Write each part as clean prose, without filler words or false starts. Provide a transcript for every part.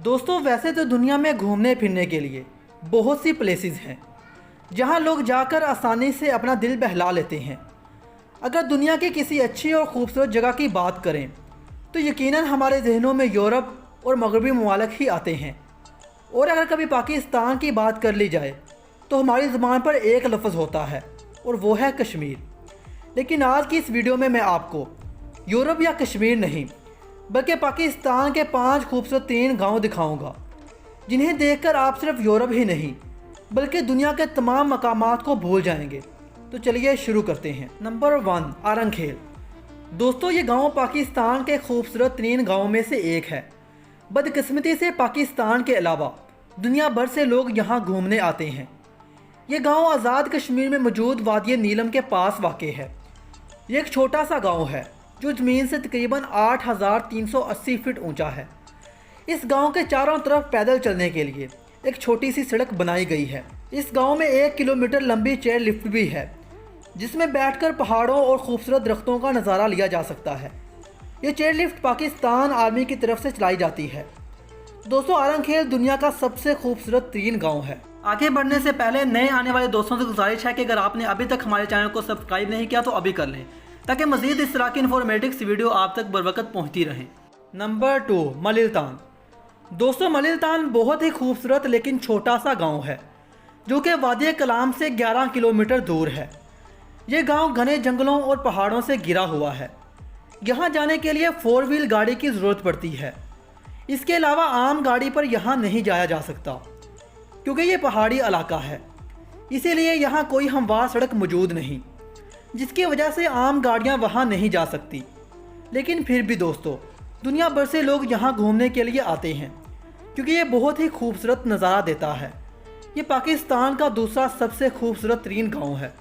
दोस्तों वैसे तो दुनिया में घूमने फिरने के लिए बहुत सी प्लेसेस हैं जहां लोग जाकर आसानी से अपना दिल बहला लेते हैं। अगर दुनिया की किसी अच्छी और ख़ूबसूरत जगह की बात करें तो यकीनन हमारे जहनों में यूरोप और मगरबी ममालिक ही आते हैं। और अगर कभी पाकिस्तान की बात कर ली जाए तो हमारी ज़ुबान पर एक लफ्ज़ होता है और वो है कश्मीर। लेकिन आज की इस वीडियो में मैं आपको यूरोप या कश्मीर नहीं बल्कि पाकिस्तान के 5 खूबसूरत 3 गांव दिखाऊंगा जिन्हें देखकर आप सिर्फ यूरोप ही नहीं बल्कि दुनिया के तमाम मकामात को भूल जाएंगे। तो चलिए शुरू करते हैं। नंबर 1, आरंगखेल। दोस्तों ये गांव पाकिस्तान के खूबसूरत 3 गाँवों में से एक है। बदकिस्मती से पाकिस्तान के अलावा दुनिया भर से लोग यहाँ घूमने आते हैं। ये गांव आज़ाद कश्मीर में मौजूद वादी नीलम के पास वाक़ है। ये एक छोटा सा गांव है जो ज़मीन से तकरीबन 8,380 फीट ऊंचा है। इस गांव के चारों तरफ पैदल चलने के लिए एक छोटी सी सड़क बनाई गई है। इस गांव में 1 किलोमीटर लंबी चेयर लिफ्ट भी है जिसमें बैठकर पहाड़ों और खूबसूरत दरख्तों का नज़ारा लिया जा सकता है। ये चेयर लिफ्ट पाकिस्तान आर्मी की तरफ से चलाई जाती है। दोस्तों आरंगखेल दुनिया का सबसे खूबसूरत 3 गाँव है। आगे बढ़ने से पहले नए आने वाले दोस्तों से गुजारिश है कि अगर आपने अभी तक हमारे चैनल को सब्सक्राइब नहीं किया तो अभी कर लें ताकि मज़ीद इस तरह की इन्फॉर्मेटिक्स वीडियो आप तक बरवकत पहुंचती रहें। नंबर 2, मलिलतान। दोस्तों मलिलतान बहुत ही खूबसूरत लेकिन छोटा सा गांव है जो कि वादी कलाम से 11 किलोमीटर दूर है। ये गांव घने जंगलों और पहाड़ों से घिरा हुआ है। यहाँ जाने के लिए 4 व्हील गाड़ी की ज़रूरत पड़ती है। इसके अलावा आम गाड़ी पर यहाँ नहीं जाया जा सकता क्योंकि ये पहाड़ी इलाका है, इसीलिए यहाँ कोई हमवार सड़क मौजूद नहीं, जिसकी वजह से आम गाड़ियाँ वहाँ नहीं जा सकती। लेकिन फिर भी दोस्तों दुनिया भर से लोग यहाँ घूमने के लिए आते हैं क्योंकि ये बहुत ही खूबसूरत नज़ारा देता है। ये पाकिस्तान का दूसरा सबसे खूबसूरत 3 गाँव है।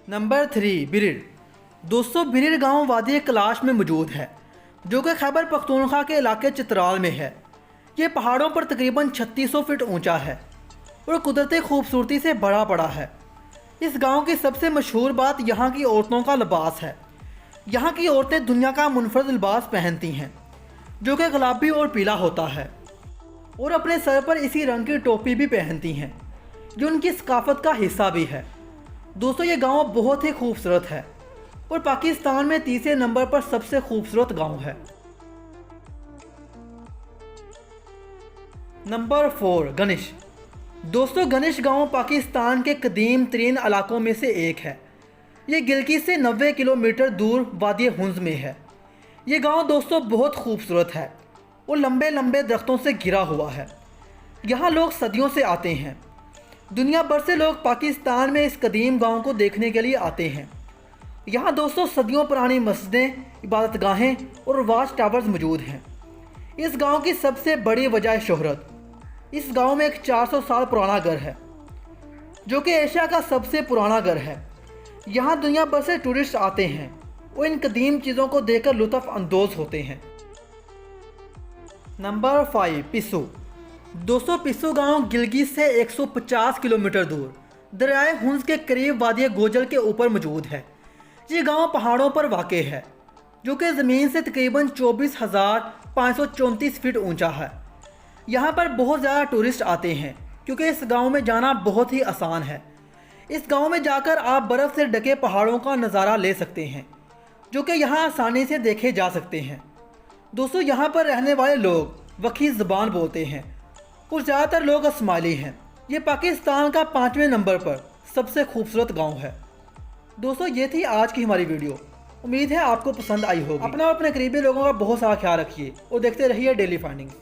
नंबर 3, बिरिर। दोस्तों बिरिर गाँव वादी कैलाश में मौजूद है जो कि खैबर पख्तूनख्वा के इलाके चित्राल में है। ये पहाड़ों पर तकरीबन 3600 फीट ऊंचा है और कुदरती खूबसूरती से बड़ा पड़ा है। इस गांव की सबसे मशहूर बात यहाँ की औरतों का लिबास है। यहाँ की औरतें दुनिया का मुनफरद लिबास पहनती हैं जो कि गुलाबी और पीला होता है और अपने सर पर इसी रंग की टोपी भी पहनती हैं जो उनकी सकाफत का हिस्सा भी है। दोस्तों ये गांव बहुत ही खूबसूरत है और पाकिस्तान में तीसरे नंबर पर सबसे खूबसूरत गांव है। नंबर 4, गनिश। दोस्तों गनिश गांव पाकिस्तान के कदीम तरीन इलाकों में से एक है। ये गिलगित से 90 किलोमीटर दूर वादी हुंज में है। ये गांव दोस्तों बहुत खूबसूरत है और लंबे लंबे दरख्तों से घिरा हुआ है। यहाँ लोग सदियों से आते हैं। दुनिया भर से लोग पाकिस्तान में इस कदीम गांव को देखने के लिए आते हैं। यहाँ दोस्तों सदियों पुरानी मस्जिदें, इबादतगाहें और वाच टावर्स मौजूद हैं। इस गांव की सबसे बड़ी वजह शोहरत, इस गांव में एक 400 साल पुराना घर है जो कि एशिया का सबसे पुराना घर है। यहाँ दुनिया भर से टूरिस्ट आते हैं और इन कदीम चीज़ों को देखकर लुत्फ़ अंदोज़ होते हैं। नंबर 5, पिस्सू। दोस्तों पिस्सू गांव गिलगित से 150 किलोमीटर दूर दरियाए हुंज के करीब वादी गोजल के ऊपर मौजूद है। ये गांव पहाड़ों पर वाक़ है जो कि ज़मीन से तकरीबन 24,534 फीट ऊंचा है। यहाँ पर बहुत ज़्यादा टूरिस्ट आते हैं क्योंकि इस गांव में जाना बहुत ही आसान है। इस गांव में जाकर आप बर्फ़ से ढके पहाड़ों का नज़ारा ले सकते हैं जो कि यहाँ आसानी से देखे जा सकते हैं। दोस्तों यहाँ पर रहने वाले लोग वखी ज़बान बोलते हैं और ज़्यादातर लोग असमाली हैं। ये पाकिस्तान का 5वें नंबर पर सबसे खूबसूरत गाँव है। दोस्तों ये थी आज की हमारी वीडियो। उम्मीद है आपको पसंद आई होगी। अपना और अपने करीबी लोगों का बहुत सारा ख्याल रखिए और देखते रहिए डेली फाइंडिंग्स।